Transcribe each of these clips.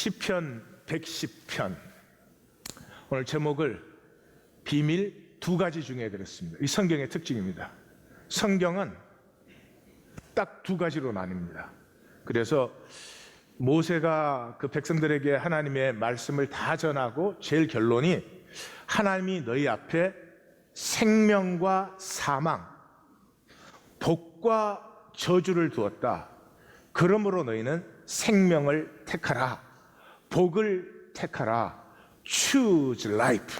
시편 110편, 오늘 제목을 비밀 두 가지 중에 그랬습니다. 이 성경의 특징입니다. 성경은 딱 두 가지로 나뉩니다. 그래서 모세가 그 백성들에게 하나님의 말씀을 다 전하고 제일 결론이 하나님이 너희 앞에 생명과 사망, 복과 저주를 두었다. 그러므로 너희는 생명을 택하라, 복을 택하라. Choose life.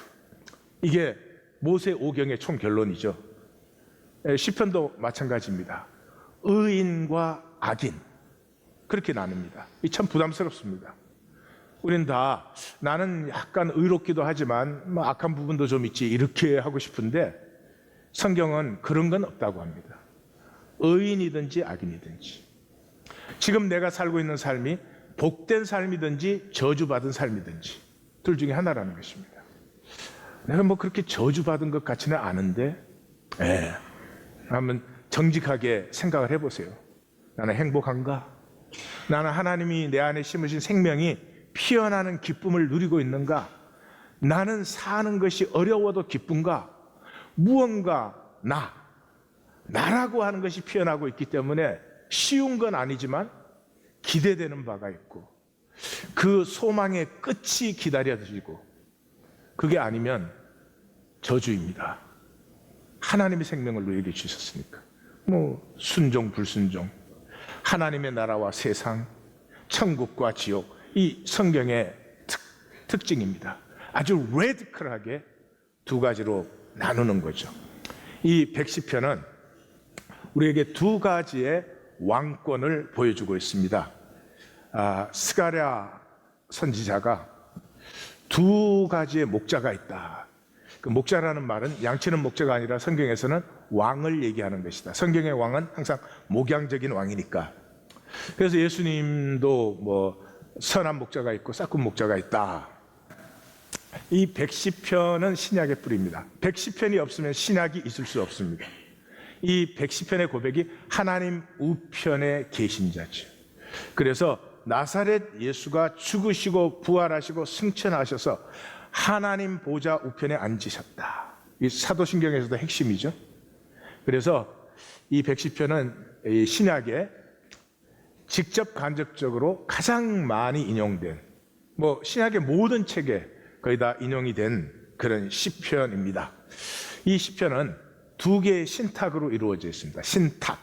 이게 모세 오경의 총 결론이죠. 시편도 마찬가지입니다. 의인과 악인, 그렇게 나눕니다. 이 참 부담스럽습니다. 우린 다 나는 약간 의롭기도 하지만 악한 부분도 좀 있지, 이렇게 하고 싶은데 성경은 그런 건 없다고 합니다. 의인이든지 악인이든지, 지금 내가 살고 있는 삶이 복된 삶이든지 저주받은 삶이든지 둘 중에 하나라는 것입니다. 내가 뭐 그렇게 저주받은 것 같지는 않은데, 한번 정직하게 생각을 해보세요. 나는 행복한가? 나는 하나님이 내 안에 심으신 생명이 피어나는 기쁨을 누리고 있는가? 나는 사는 것이 어려워도 기쁜가? 무언가 나라고 하는 것이 피어나고 있기 때문에 쉬운 건 아니지만 기대되는 바가 있고, 그 소망의 끝이 기다려지고, 그게 아니면 저주입니다. 하나님의 생명을 누리게 주셨으니까. 순종 불순종, 하나님의 나라와 세상, 천국과 지옥, 이 성경의 특징입니다. 아주 레디컬하게 두 가지로 나누는 거죠. 이 110편은 우리에게 두 가지의 왕권을 보여주고 있습니다. 스가랴 선지자가 두 가지의 목자가 있다. 그 목자라는 말은 양치는 목자가 아니라 성경에서는 왕을 얘기하는 것이다. 성경의 왕은 항상 목양적인 왕이니까. 그래서 예수님도 선한 목자가 있고 싹군 목자가 있다. 이 110편은 신약의 뿌리입니다. 110편이 없으면 신약이 있을 수 없습니다. 이 110편의 고백이 하나님 우편에 계신 자죠. 그래서 나사렛 예수가 죽으시고 부활하시고 승천하셔서 하나님 보좌 우편에 앉으셨다. 이 사도신경에서도 핵심이죠. 그래서 이 110편은 이 신약에 직접 간접적으로 가장 많이 인용된, 신약의 모든 책에 거의 다 인용이 된 그런 시편입니다. 이 시편은 두 개의 신탁으로 이루어져 있습니다. 신탁,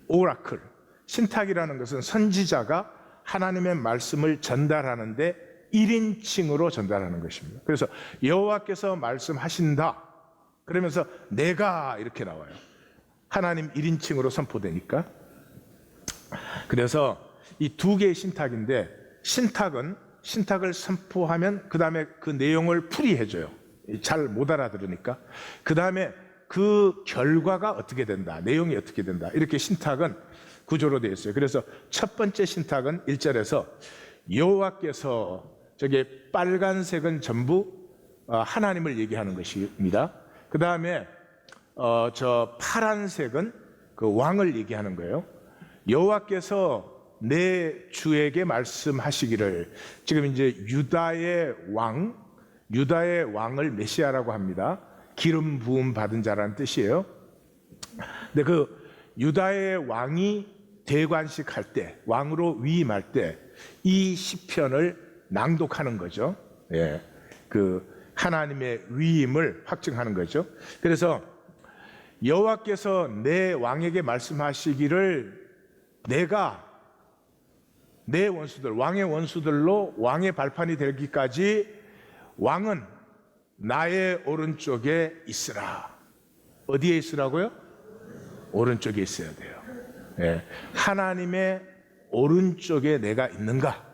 오라클. 신탁이라는 것은 선지자가 하나님의 말씀을 전달하는데 1인칭으로 전달하는 것입니다. 그래서 여호와께서 말씀하신다 그러면서 내가 이렇게 나와요. 하나님 1인칭으로 선포되니까. 그래서 이 두 개의 신탁인데, 신탁을 선포하면 그 다음에 그 내용을 풀이해줘요. 잘 못 알아들으니까. 그 다음에 그 결과가 어떻게 된다, 내용이 어떻게 된다, 이렇게 신탁은 구조로 되어 있어요. 그래서 첫 번째 신탁은 1절에서 여호와께서, 저게 빨간색은 전부 하나님을 얘기하는 것입니다. 그 다음에 저 파란색은 그 왕을 얘기하는 거예요. 여호와께서 내 주에게 말씀하시기를, 지금 이제 유다의 왕을 메시아라고 합니다. 기름 부음 받은 자라는 뜻이에요. 근데 그 유다의 왕이 대관식 할 때, 왕으로 위임할 때 이 시편을 낭독하는 거죠. 그 하나님의 위임을 확증하는 거죠. 그래서 여호와께서 내 왕에게 말씀하시기를, 내가 내 원수들, 왕의 원수들로 왕의 발판이 되기까지 왕은 나의 오른쪽에 있으라. 어디에 있으라고요? 오른쪽에 있어야 돼요. 하나님의 오른쪽에 내가 있는가?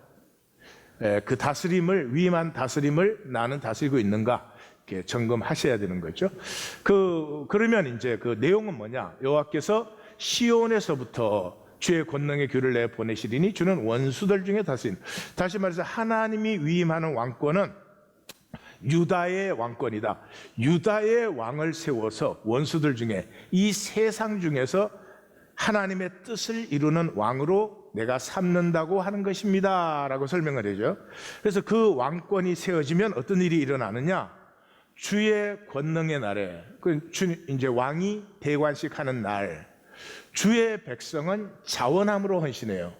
그 다스림을, 위임한 다스림을 나는 다스리고 있는가? 이렇게 점검하셔야 되는 거죠. 그러면 이제 그 내용은 뭐냐? 여호와께서 시온에서부터 주의 권능의 규를 내 보내시리니 주는 원수들 중에 다스린. 다시 말해서 하나님이 위임하는 왕권은 유다의 왕권이다. 유다의 왕을 세워서 원수들 중에, 이 세상 중에서 하나님의 뜻을 이루는 왕으로 내가 삼는다고 하는 것입니다 라고 설명을 해줘. 그래서 그 왕권이 세워지면 어떤 일이 일어나느냐, 주의 권능의 날에, 이제 왕이 대관식 하는 날, 주의 백성은 자원함으로 헌신해요.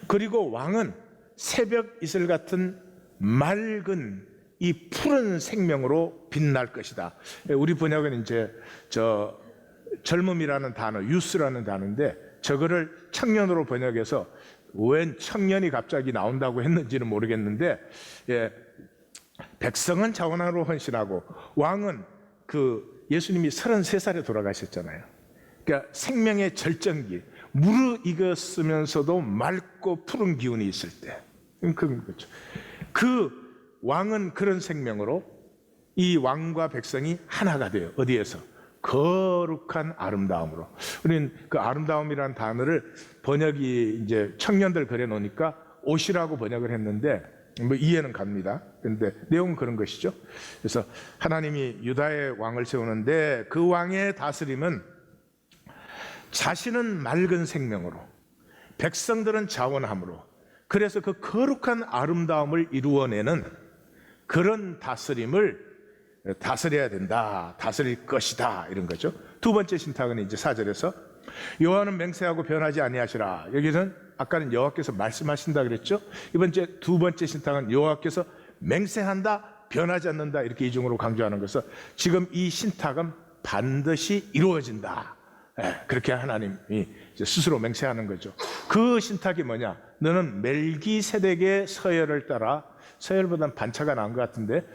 그리고 왕은 새벽 이슬 같은 맑은 이 푸른 생명으로 빛날 것이다. 우리 번역은 이제 젊음이라는 단어, 유스라는 단어인데, 저거를 청년으로 번역해서 웬 청년이 갑자기 나온다고 했는지는 모르겠는데, 백성은 자원함으로 헌신하고, 왕은 예수님이 33살에 돌아가셨잖아요. 그러니까 생명의 절정기, 무르익었으면서도 맑고 푸른 기운이 있을 때, 그런 거죠. 그 왕은 그런 생명으로 이 왕과 백성이 하나가 돼요. 어디에서? 거룩한 아름다움으로. 우리는 그 아름다움이라는 단어를 번역이 이제 청년들 그려 놓으니까 옷이라고 번역을 했는데 뭐 이해는 갑니다. 그런데 내용은 그런 것이죠. 그래서 하나님이 유다의 왕을 세우는데 그 왕의 다스림은 자신은 맑은 생명으로, 백성들은 자원함으로, 그래서 그 거룩한 아름다움을 이루어내는 그런 다스림을 다스려야 된다, 다스릴 것이다, 이런 거죠. 두 번째 신탁은 이제 4절에서 여호와는 맹세하고 변하지 아니하시라. 여기는 아까는 여호와께서 말씀하신다 그랬죠. 두 번째 신탁은 여호와께서 맹세한다, 변하지 않는다, 이렇게 이중으로 강조하는 것은 지금 이 신탁은 반드시 이루어진다, 그렇게 하나님이 스스로 맹세하는 거죠. 그 신탁이 뭐냐? 너는 멜기세덱의 서열을 따라, 서열보다는 반차가 나은 것 같은데,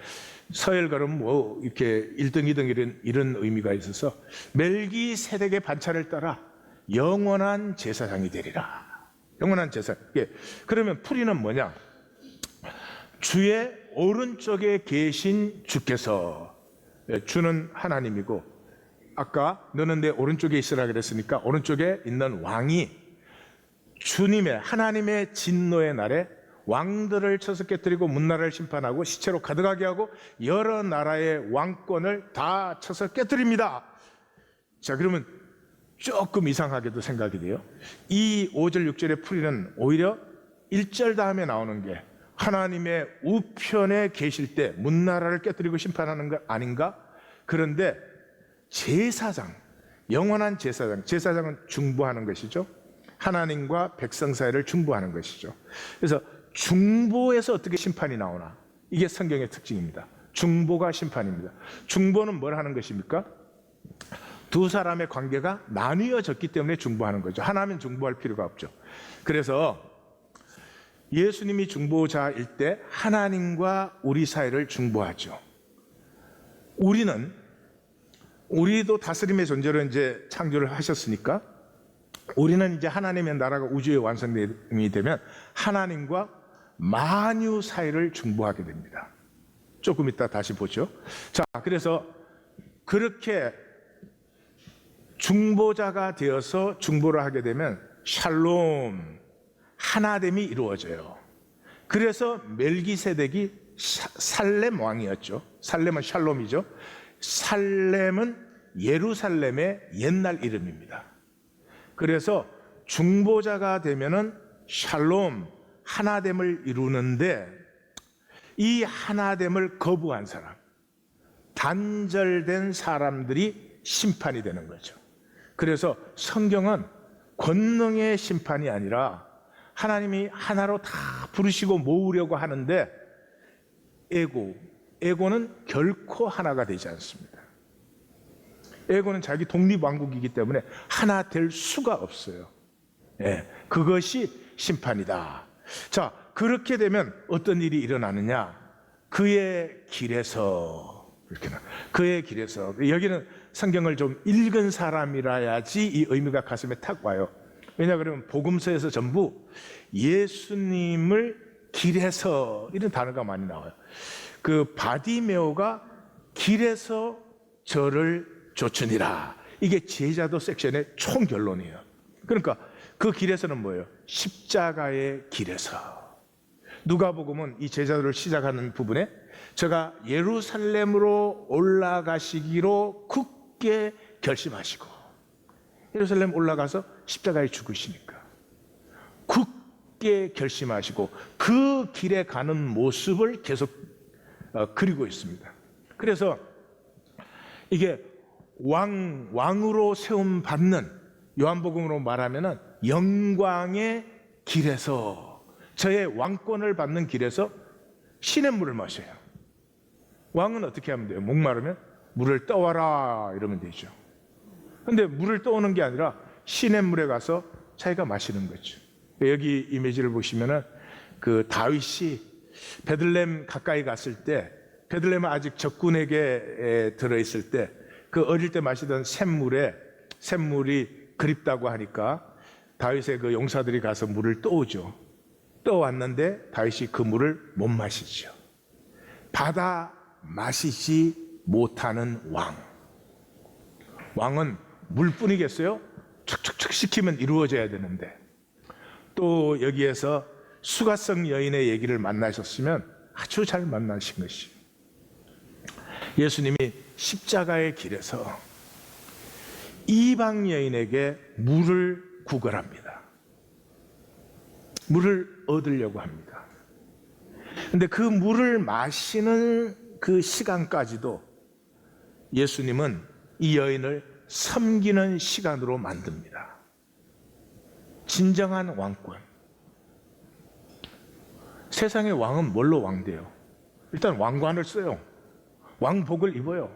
서열 걸음 뭐 이렇게 1등, 2등 이런 의미가 있어서 멜기세덱의 반차를 따라 영원한 제사장이 되리라. 영원한 제사. 그러면 풀이는 뭐냐? 주의 오른쪽에 계신 주께서, 주는 하나님이고, 아까 너는 내 오른쪽에 있으라 그랬으니까 오른쪽에 있는 왕이 주님의, 하나님의 진노의 날에 왕들을 쳐서 깨뜨리고 문나라를 심판하고 시체로 가득하게 하고 여러 나라의 왕권을 다 쳐서 깨뜨립니다. 자, 그러면 조금 이상하게도 생각이 돼요. 이 5절 6절의 풀이는 오히려 1절 다음에 나오는 게 하나님의 우편에 계실 때 문나라를 깨뜨리고 심판하는 것 아닌가? 그런데 제사장, 영원한 제사장, 제사장은 중보하는 것이죠. 하나님과 백성 사이를 중보하는 것이죠. 그래서 중보에서 어떻게 심판이 나오나? 이게 성경의 특징입니다. 중보가 심판입니다. 중보는 뭘 하는 것입니까? 두 사람의 관계가 나뉘어졌기 때문에 중보하는 거죠. 하나면 중보할 필요가 없죠. 그래서 예수님이 중보자일 때 하나님과 우리 사이를 중보하죠. 우리도 다스림의 존재로 이제 창조를 하셨으니까 우리는 이제 하나님의 나라가 우주의 완성이 되면 하나님과 만유 사이를 중보하게 됩니다. 조금 이따 다시 보죠. 자, 그래서 그렇게 중보자가 되어서 중보를 하게 되면 샬롬, 하나됨이 이루어져요. 그래서 멜기세덱이 살렘 왕이었죠. 살렘은 샬롬이죠. 살렘은 예루살렘의 옛날 이름입니다. 그래서 중보자가 되면은 샬롬, 하나됨을 이루는데, 이 하나됨을 거부한 사람, 단절된 사람들이 심판이 되는 거죠. 그래서 성경은 권능의 심판이 아니라 하나님이 하나로 다 부르시고 모으려고 하는데, 에고는 결코 하나가 되지 않습니다. 에고는 자기 독립왕국이기 때문에 하나 될 수가 없어요. 그것이 심판이다. 자, 그렇게 되면 어떤 일이 일어나느냐? 그의 길에서, 그의 길에서. 여기는 성경을 좀 읽은 사람이라야지 이 의미가 가슴에 탁 와요. 왜냐 그러면 복음서에서 전부 예수님을 길에서, 이런 단어가 많이 나와요. 그 바디메오가 길에서 저를 쫓으니라. 이게 제자도 섹션의 총 결론이에요. 그러니까 그 길에서는 뭐예요? 십자가의 길에서. 누가복음은 이 제자들을 시작하는 부분에 저가 예루살렘으로 올라가시기로 굳게 결심하시고, 예루살렘 올라가서 십자가에 죽으시니까 굳게 결심하시고 그 길에 가는 모습을 계속 그리고 있습니다. 그래서 이게 왕으로 세움 받는, 요한복음으로 말하면은 영광의 길에서, 저의 왕권을 받는 길에서 시냇물을 마셔요. 왕은 어떻게 하면 돼요? 목마르면 물을 떠와라 이러면 되죠. 근데 물을 떠오는 게 아니라 시냇물에 가서 자기가 마시는 거죠. 여기 이미지를 보시면은 그 다윗이 베들레헴 가까이 갔을 때, 베들레헴은 아직 적군에게 들어있을 때 그 어릴 때 마시던 샘물이 그립다고 하니까 다윗의 그 용사들이 가서 물을 떠오죠. 떠왔는데 다윗이 그 물을 못 마시죠. 받아 마시지 못하는 왕. 왕은 물뿐이겠어요? 척척척 시키면 이루어져야 되는데. 또 여기에서 수가성 여인의 얘기를 만나셨으면 아주 잘 만나신 것이, 예수님이 십자가의 길에서 이방 여인에게 물을 구걸합니다. 물을 얻으려고 합니다. 근데 그 물을 마시는 그 시간까지도 예수님은 이 여인을 섬기는 시간으로 만듭니다. 진정한 왕권. 세상의 왕은 뭘로 왕돼요? 일단 왕관을 써요. 왕복을 입어요.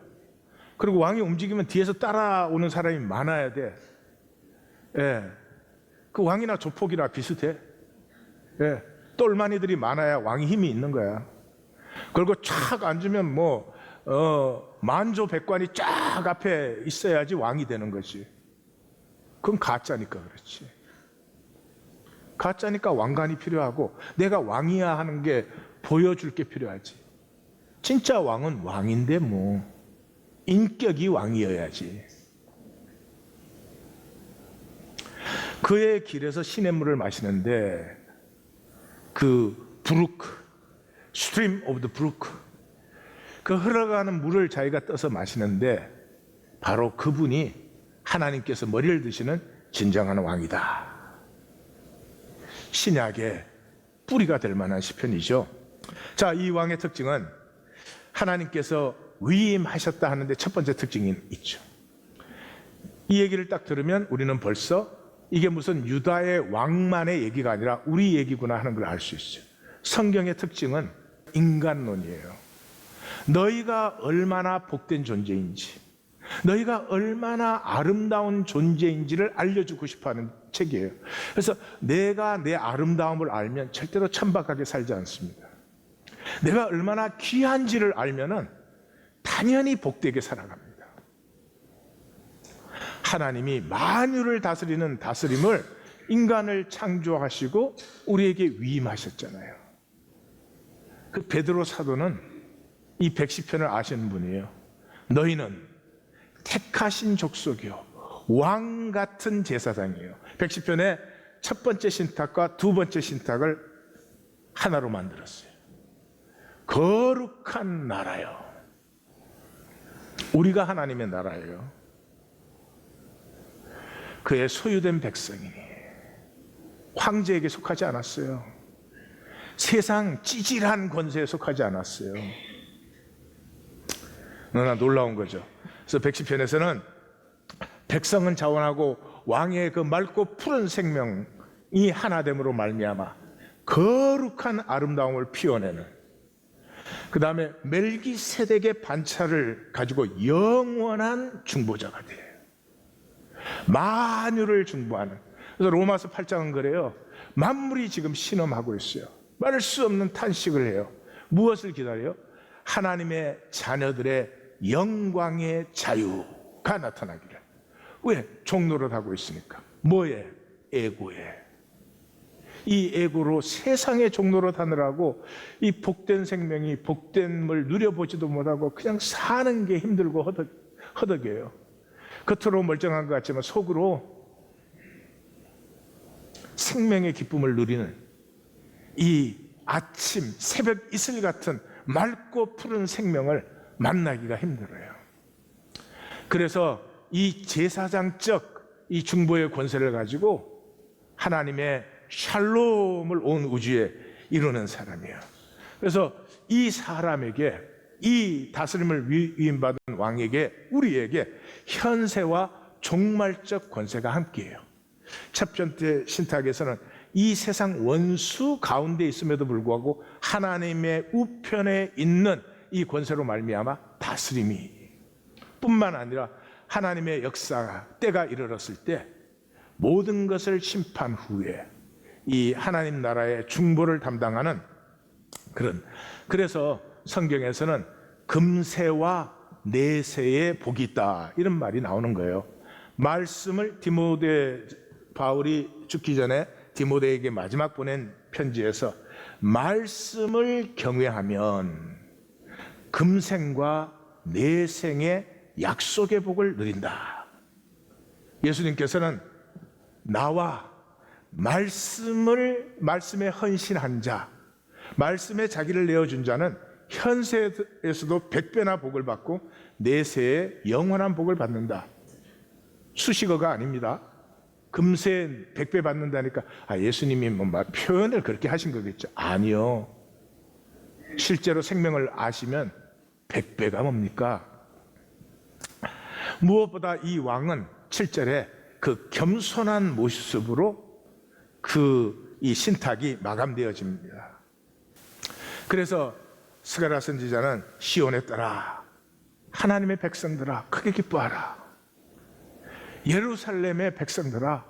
그리고 왕이 움직이면 뒤에서 따라오는 사람이 많아야 돼. 예. 그 왕이나 조폭이나 비슷해. 예. 똘마니들이 많아야 왕이 힘이 있는 거야. 그리고 쫙 앉으면 만조 백관이 쫙 앞에 있어야지 왕이 되는 거지. 그건 가짜니까 그렇지. 가짜니까 왕관이 필요하고 내가 왕이야 하는 게 보여줄 게 필요하지. 진짜 왕은 왕인데 인격이 왕이어야지. 그의 길에서 시냇물을 마시는데 그 스트림 오브 더 브루크, 그 흘러가는 물을 자기가 떠서 마시는데 바로 그분이 하나님께서 머리를 드시는 진정한 왕이다. 신약의 뿌리가 될 만한 시편이죠. 자, 이 왕의 특징은 하나님께서 위임하셨다 하는데 첫 번째 특징이 있죠. 이 얘기를 딱 들으면 우리는 벌써 이게 무슨 유다의 왕만의 얘기가 아니라 우리 얘기구나 하는 걸 알 수 있어요. 성경의 특징은 인간론이에요. 너희가 얼마나 복된 존재인지, 너희가 얼마나 아름다운 존재인지를 알려주고 싶어하는 책이에요. 그래서 내가 내 아름다움을 알면 절대로 천박하게 살지 않습니다. 내가 얼마나 귀한지를 알면은 당연히 복되게 살아갑니다. 하나님이 만유를 다스리는 다스림을, 인간을 창조하시고 우리에게 위임하셨잖아요. 그 베드로 사도는 이 110편을 아시는 분이에요. 너희는 택하신 족속이요 왕 같은 제사장이에요. 110편의 첫 번째 신탁과 두 번째 신탁을 하나로 만들었어요. 거룩한 나라요. 우리가 하나님의 나라예요. 그의 소유된 백성이니 황제에게 속하지 않았어요. 세상 찌질한 권세에 속하지 않았어요. 너무나 놀라운 거죠. 그래서 110편에서는 백성은 자원하고 왕의 그 맑고 푸른 생명이 하나됨으로 말미암아 거룩한 아름다움을 피워내는, 그 다음에 멜기세덱의 반차를 가지고 영원한 중보자가 돼요. 만유를 중보하는. 그래서 로마서 8장은 그래요. 만물이 지금 신음하고 있어요. 말할 수 없는 탄식을 해요. 무엇을 기다려요? 하나님의 자녀들의 영광의 자유가 나타나기를. 왜? 종노릇하고 있으니까. 뭐에? 에고에. 이 에고로 세상에 종노릇하느라고 이 복된 생명이, 복된을 누려보지도 못하고 그냥 사는 게 힘들고 허덕여요. 겉으로 멀쩡한 것 같지만 속으로 생명의 기쁨을 누리는 이 아침, 새벽 이슬 같은 맑고 푸른 생명을 만나기가 힘들어요. 그래서 이 제사장적 이 중보의 권세를 가지고 하나님의 샬롬을 온 우주에 이루는 사람이에요. 그래서 이 사람에게, 이 다스림을 위임받은 왕에게, 우리에게 현세와 종말적 권세가 함께해요. 첫 번째 신탁에서는 이 세상 원수 가운데 있음에도 불구하고 하나님의 우편에 있는 이 권세로 말미암아 다스림이 뿐만 아니라 하나님의 역사가 때가 이르렀을 때 모든 것을 심판 후에 이 하나님 나라의 중보를 담당하는 그래서 성경에서는 금세와 내세의 복이 있다, 이런 말이 나오는 거예요. 말씀을 바울이 죽기 전에 디모데에게 마지막 보낸 편지에서 말씀을 경외하면 금생과 내생의 약속의 복을 누린다. 예수님께서는 나와 말씀에 헌신한 자, 말씀에 자기를 내어준 자는 현세에서도 100배나 복을 받고 내세에 영원한 복을 받는다. 수식어가 아닙니다. 금세 100배 받는다니까 예수님이 표현을 그렇게 하신 거겠죠. 아니요. 실제로 생명을 아시면 100배가 뭡니까? 무엇보다 이 왕은 7절에 그 겸손한 모습으로 이 신탁이 마감되어집니다. 그래서 스가랴 선지자는 시온에 따라 하나님의 백성들아 크게 기뻐하라. 예루살렘의 백성들아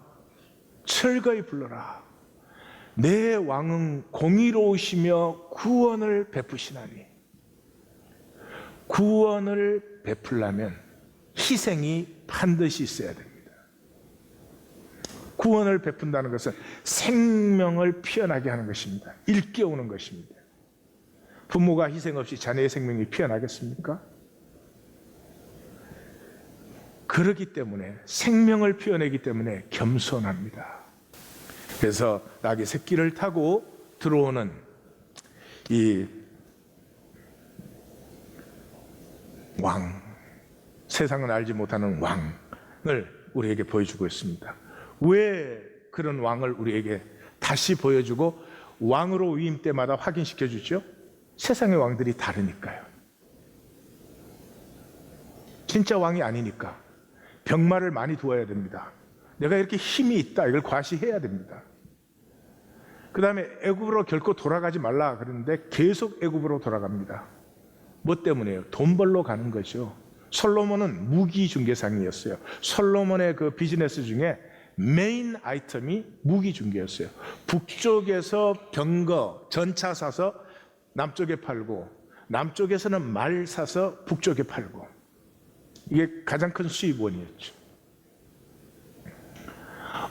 철거히 불러라. 내 왕은 공의로우시며 구원을 베푸시나니. 구원을 베풀려면 희생이 반드시 있어야 됩니다. 구원을 베푼다는 것은 생명을 피어나게 하는 것입니다. 일깨우는 것입니다. 부모가 희생 없이 자녀의 생명이 피어나겠습니까? 그렇기 때문에, 생명을 피워내기 때문에 겸손합니다. 그래서 낙의 새끼를 타고 들어오는 이 왕, 세상은 알지 못하는 왕을 우리에게 보여주고 있습니다. 왜 그런 왕을 우리에게 다시 보여주고 왕으로 위임 때마다 확인시켜 주죠? 세상의 왕들이 다르니까요. 진짜 왕이 아니니까 병마를 많이 두어야 됩니다. 내가 이렇게 힘이 있다, 이걸 과시해야 됩니다. 그 다음에 애굽으로 결코 돌아가지 말라 그러는데 계속 애굽으로 돌아갑니다. 뭐 때문에요? 돈 벌러 가는 거죠. 솔로몬은 무기 중개상이었어요. 솔로몬의 그 비즈니스 중에 메인 아이템이 무기 중개였어요. 북쪽에서 병거, 전차 사서 남쪽에 팔고, 남쪽에서는 말 사서 북쪽에 팔고, 이게 가장 큰 수입원이었죠.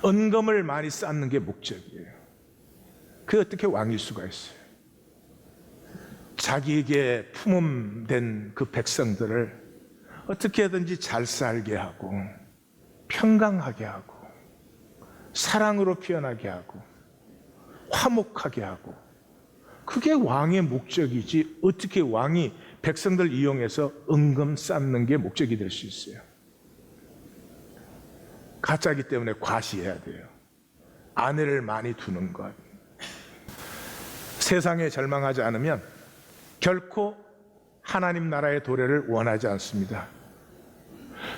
은금을 많이 쌓는 게 목적이에요. 그게 어떻게 왕일 수가 있어요? 자기에게 품음된 그 백성들을 어떻게든지 잘 살게 하고, 평강하게 하고, 사랑으로 피어나게 하고, 화목하게 하고, 그게 왕의 목적이지, 어떻게 왕이 백성들 이용해서 은금 쌓는 게 목적이 될 수 있어요? 가짜기 때문에 과시해야 돼요. 아내를 많이 두는 것. 세상에 절망하지 않으면 결코 하나님 나라의 도래를 원하지 않습니다.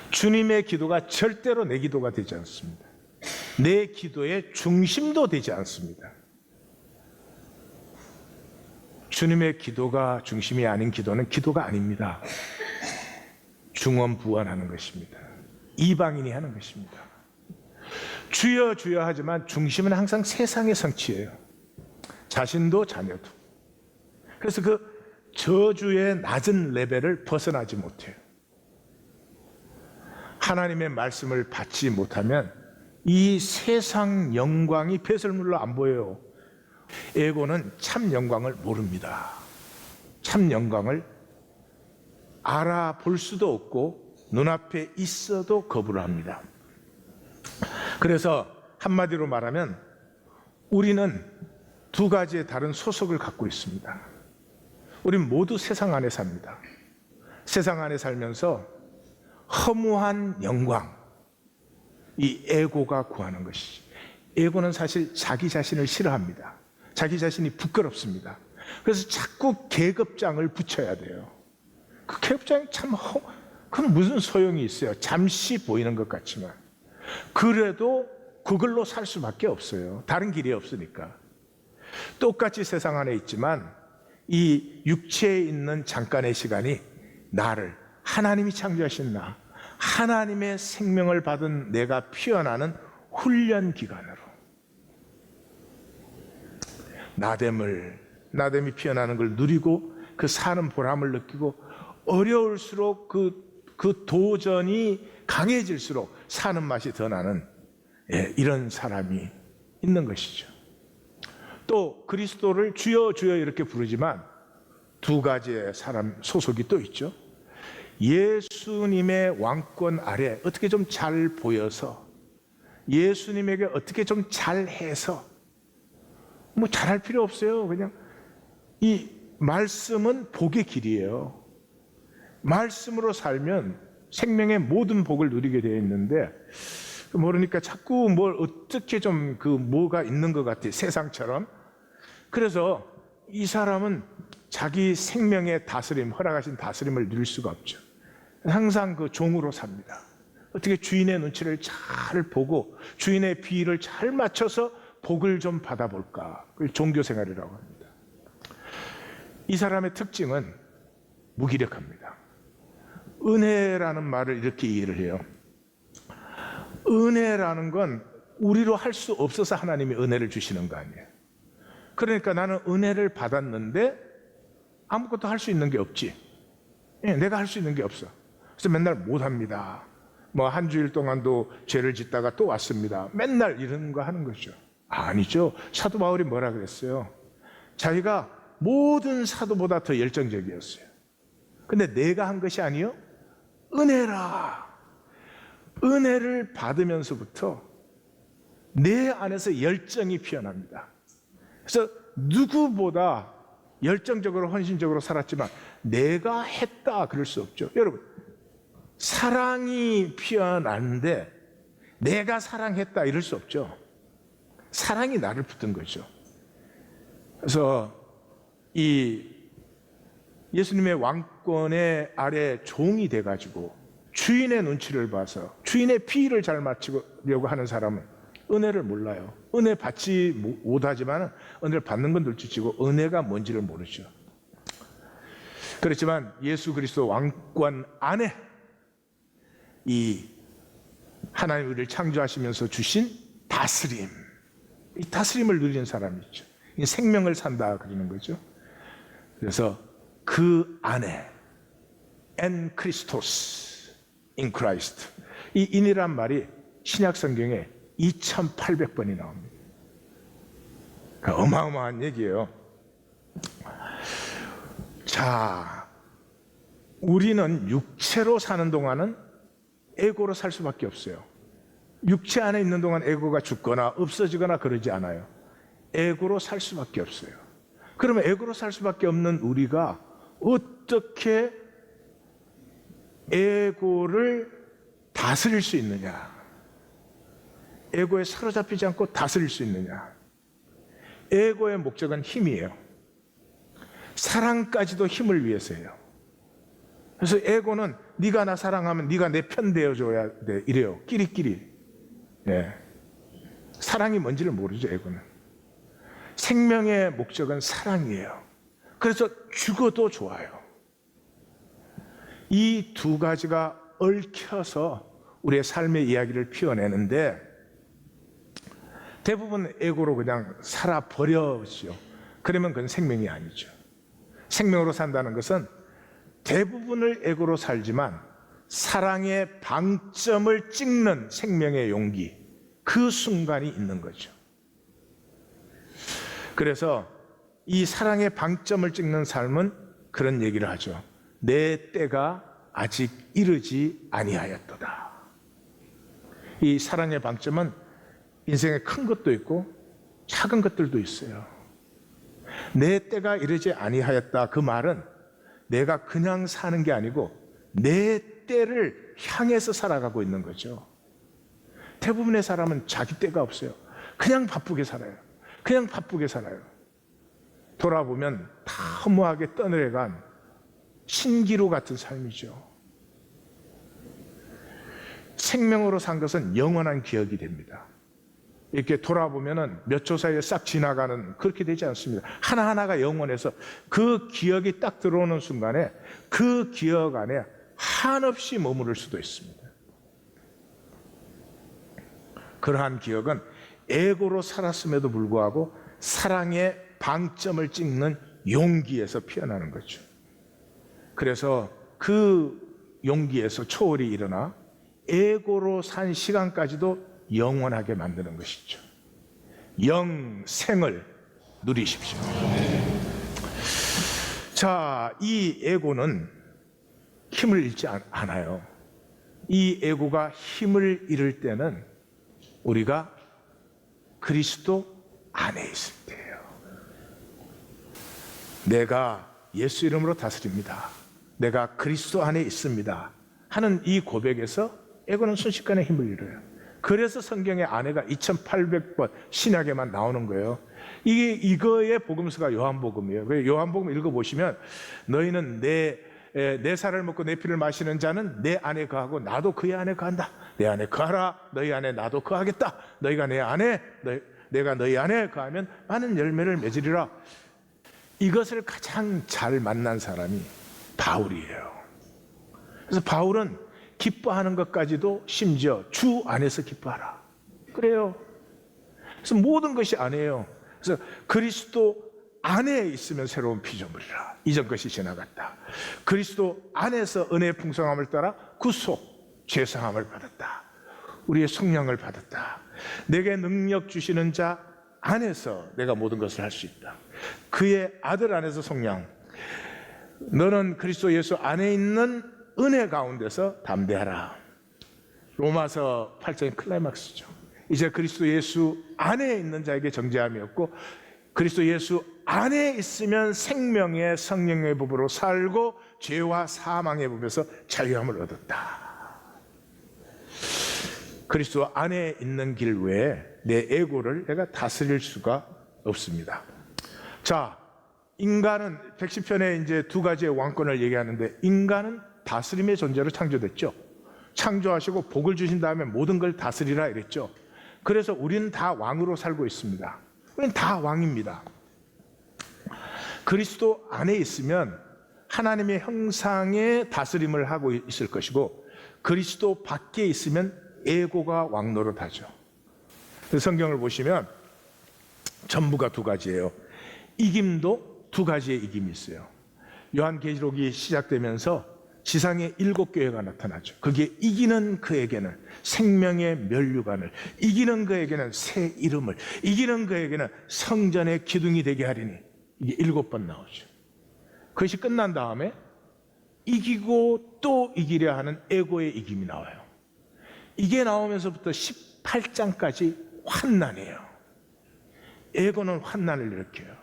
주님의 기도가 절대로 내 기도가 되지 않습니다. 내 기도의 중심도 되지 않습니다. 주님의 기도가 중심이 아닌 기도는 기도가 아닙니다. 중언부언하는 것입니다. 이방인이 하는 것입니다. 주여 주여 하지만 중심은 항상 세상의 성취예요. 자신도 자녀도. 그래서 그 저주의 낮은 레벨을 벗어나지 못해요. 하나님의 말씀을 받지 못하면 이 세상 영광이 배설물로 안 보여요. 에고는 참 영광을 모릅니다. 참 영광을 알아볼 수도 없고 눈앞에 있어도 거부를 합니다. 그래서 한마디로 말하면 우리는 두 가지의 다른 소속을 갖고 있습니다. 우리는 모두 세상 안에 삽니다. 세상 안에 살면서 허무한 영광, 이 에고가 구하는 것이지. 에고는 사실 자기 자신을 싫어합니다. 자기 자신이 부끄럽습니다. 그래서 자꾸 계급장을 붙여야 돼요. 그 계급장이 참 그건 무슨 소용이 있어요. 잠시 보이는 것 같지만 그래도 그걸로 살 수밖에 없어요. 다른 길이 없으니까. 똑같이 세상 안에 있지만 이 육체에 있는 잠깐의 시간이 나를, 하나님이 창조하신 나, 하나님의 생명을 받은 내가 피어나는 훈련 기간으로 나됨이 피어나는 걸 누리고 그 사는 보람을 느끼고 어려울수록 그 도전이 강해질수록 사는 맛이 더 나는 이런 사람이 있는 것이죠. 또 그리스도를 주여 주여 이렇게 부르지만 두 가지의 사람 소속이 또 있죠. 예수님의 왕권 아래 어떻게 좀 잘 보여서 예수님에게 어떻게 좀 잘해서 뭐 잘할 필요 없어요. 그냥 이 말씀은 복의 길이에요. 말씀으로 살면 생명의 모든 복을 누리게 되어 있는데 모르니까 자꾸 뭘 어떻게 좀 뭐가 있는 것 같아요. 세상처럼. 그래서 이 사람은 자기 생명의 다스림, 허락하신 다스림을 누릴 수가 없죠. 항상 그 종으로 삽니다. 어떻게 주인의 눈치를 잘 보고 주인의 비위를 잘 맞춰서 복을 좀 받아볼까. 그걸 종교생활이라고 합니다. 이 사람의 특징은 무기력합니다. 은혜라는 말을 이렇게 이해를 해요. 은혜라는 건 우리로 할 수 없어서 하나님이 은혜를 주시는 거 아니에요. 그러니까 나는 은혜를 받았는데 아무것도 할 수 있는 게 없지. 내가 할 수 있는 게 없어. 그래서 맨날 못합니다. 뭐 한 주일 동안도 죄를 짓다가 또 왔습니다. 맨날 이런 거 하는 거죠. 아니죠. 사도 바울이 뭐라 그랬어요? 자기가 모든 사도보다 더 열정적이었어요. 근데 내가 한 것이 아니요, 은혜라. 은혜를 받으면서부터 내 안에서 열정이 피어납니다. 그래서 누구보다 열정적으로 헌신적으로 살았지만 내가 했다 그럴 수 없죠. 여러분, 사랑이 피어나는데 내가 사랑했다 이럴 수 없죠. 사랑이 나를 붙든 거죠. 그래서 이 예수님의 왕권의 아래 종이 돼가지고 주인의 눈치를 봐서 주인의 피를 잘 맞추려고 하는 사람은 은혜를 몰라요. 은혜 받지 못하지만 은혜를 받는 건 둘째치고 은혜가 뭔지를 모르죠. 그렇지만 예수 그리스도 왕권 안에 이 하나님 우리를 창조하시면서 주신 다스림, 이 다스림을 누리는 사람이 있죠. 이 생명을 산다 그러는 거죠. 그래서 그 안에 en Christos, in Christ, 이 in이란 말이 신약 성경에 2800번이 나옵니다. 그러니까 어마어마한 얘기예요. 자, 우리는 육체로 사는 동안은 에고로 살 수밖에 없어요. 육체 안에 있는 동안 에고가 죽거나 없어지거나 그러지 않아요. 에고로 살 수밖에 없어요. 그러면 에고로 살 수밖에 없는 우리가 어떻게 에고를 다스릴 수 있느냐? 에고에 사로잡히지 않고 다스릴 수 있느냐? 에고의 목적은 힘이에요. 사랑까지도 힘을 위해서예요. 그래서 에고는 네가 나 사랑하면 네가 내 편 되어줘야 돼 이래요. 끼리끼리. 예. 사랑이 뭔지를 모르죠. 에고는. 생명의 목적은 사랑이에요. 그래서 죽어도 좋아요. 이 두 가지가 얽혀서 우리의 삶의 이야기를 피워내는데 대부분 에고로 그냥 살아버려지죠. 그러면 그건 생명이 아니죠. 생명으로 산다는 것은 대부분을 에고로 살지만 사랑의 방점을 찍는 생명의 용기, 그 순간이 있는 거죠. 그래서 이 사랑의 방점을 찍는 삶은 그런 얘기를 하죠. 내 때가 아직 이르지 아니하였도다. 이 사랑의 방점은 인생에 큰 것도 있고 작은 것들도 있어요. 내 때가 이르지 아니하였다. 그 말은 내가 그냥 사는 게 아니고 내 때를 향해서 살아가고 있는 거죠. 대부분의 사람은 자기 때가 없어요. 그냥 바쁘게 살아요. 그냥 바쁘게 살아요. 돌아보면 다 허무하게 떠내려간 신기루 같은 삶이죠. 생명으로 산 것은 영원한 기억이 됩니다. 이렇게 돌아보면 몇 초 사이에 싹 지나가는, 그렇게 되지 않습니다. 하나하나가 영원해서 그 기억이 딱 들어오는 순간에 그 기억 안에 한없이 머무를 수도 있습니다. 그러한 기억은 에고로 살았음에도 불구하고 사랑의 방점을 찍는 용기에서 피어나는 거죠. 그래서 그 용기에서 초월이 일어나 에고로 산 시간까지도 영원하게 만드는 것이죠. 영생을 누리십시오. 자, 이 에고는 힘을 잃지 않아요. 이 에고가 힘을 잃을 때는 우리가 그리스도 안에 있을 때예요. 내가 예수 이름으로 다스립니다. 내가 그리스도 안에 있습니다 하는 이 고백에서 에고는 순식간에 힘을 잃어요. 그래서 성경의 아내가 2800번 신약에만 나오는 거예요. 이거의 복음서가 요한복음이에요. 그래서 요한복음 읽어보시면 너희는 내 살을 먹고 내 피를 마시는 자는 내 안에 거하고 나도 그의 안에 거한다. 내 안에 거하라. 너희 안에 나도 거하겠다. 너희가 내 안에 내가 너희 안에 거하면 많은 열매를 맺으리라. 이것을 가장 잘 만난 사람이 바울이에요. 그래서 바울은 기뻐하는 것까지도 심지어 주 안에서 기뻐하라. 그래요. 그래서 모든 것이 안에요. 그래서 그리스도 안에 있으면 새로운 피조물이라. 이전 것이 지나갔다. 그리스도 안에서 은혜의 풍성함을 따라 구속, 죄사함을 받았다. 우리의 성령을 받았다. 내게 능력 주시는 자 안에서 내가 모든 것을 할 수 있다. 그의 아들 안에서 성령. 너는 그리스도 예수 안에 있는 은혜 가운데서 담대하라. 로마서 8장의 클라이막스죠. 이제 그리스도 예수 안에 있는 자에게 정죄함이 없고 그리스도 예수 안에 있으면 생명의 성령의 법으로 살고 죄와 사망의 법에서 자유함을 얻었다. 그리스도 안에 있는 길 외에 내 에고를 내가 다스릴 수가 없습니다. 자, 인간은 110편에 이제 두 가지의 왕권을 얘기하는데 인간은 다스림의 존재로 창조됐죠. 창조하시고 복을 주신 다음에 모든 걸 다스리라 이랬죠. 그래서 우리는 다 왕으로 살고 있습니다. 우리는 다 왕입니다. 그리스도 안에 있으면 하나님의 형상의 다스림을 하고 있을 것이고 그리스도 밖에 있으면 에고가 왕노릇하죠. 성경을 보시면 전부가 두 가지예요. 이김도 두 가지의 이김이 있어요. 요한계시록이 시작되면서 지상에 7교회가 나타나죠. 거기에 이기는 그에게는 생명의 면류관을, 이기는 그에게는 새 이름을, 이기는 그에게는 성전의 기둥이 되게 하리니, 이게 7번 나오죠. 그것이 끝난 다음에 이기고 또 이기려 하는 에고의 이김이 나와요. 이게 나오면서부터 18장까지 환난이에요. 에고는 환난을 일으켜요.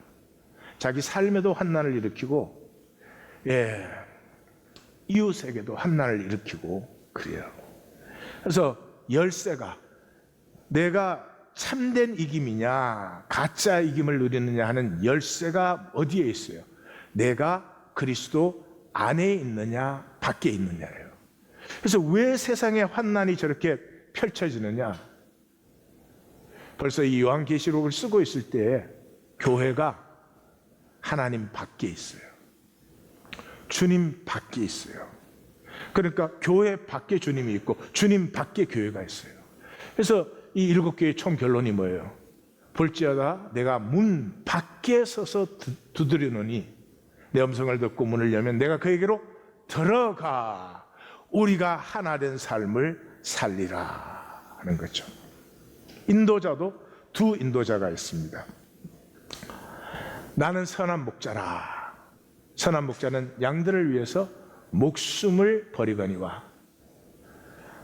자기 삶에도 환난을 일으키고 이웃에게도 환난을 일으키고 그래요. 그래서 열쇠가 내가 참된 이김이냐 가짜 이김을 누리느냐 하는 열쇠가 어디에 있어요? 내가 그리스도 안에 있느냐 밖에 있느냐예요. 그래서 왜 세상에 환난이 저렇게 펼쳐지느냐? 벌써 이 요한계시록을 쓰고 있을 때 교회가 하나님 밖에 있어요. 주님 밖에 있어요. 그러니까 교회 밖에 주님이 있고 주님 밖에 교회가 있어요. 그래서 이 7교회의 총 결론이 뭐예요? 볼지어다 내가 문 밖에 서서 두드리노니 내 음성을 듣고 문을 열면 내가 그에게로 들어가 우리가 하나 된 삶을 살리라 하는 거죠. 인도자도 두 인도자가 있습니다. 나는 선한 목자라. 선한 목자는 양들을 위해서 목숨을 버리거니와